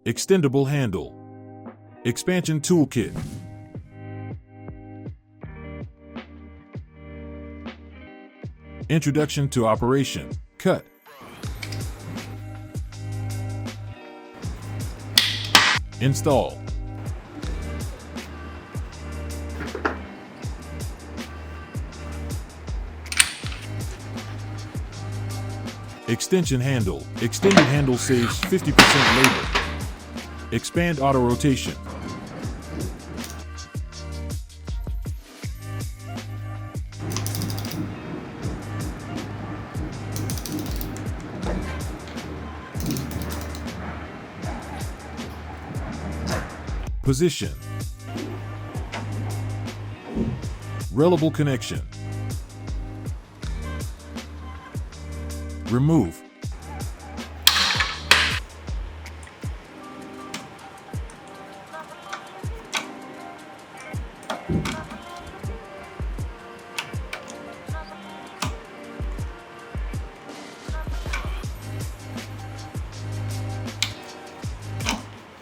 Extendable Handle. Expansion Tool Kit. Introduction to operation. Cut. Install. Extension handle. Extended handle saves 50% labor. Expand auto rotation. Position. Reliable connection. Remove.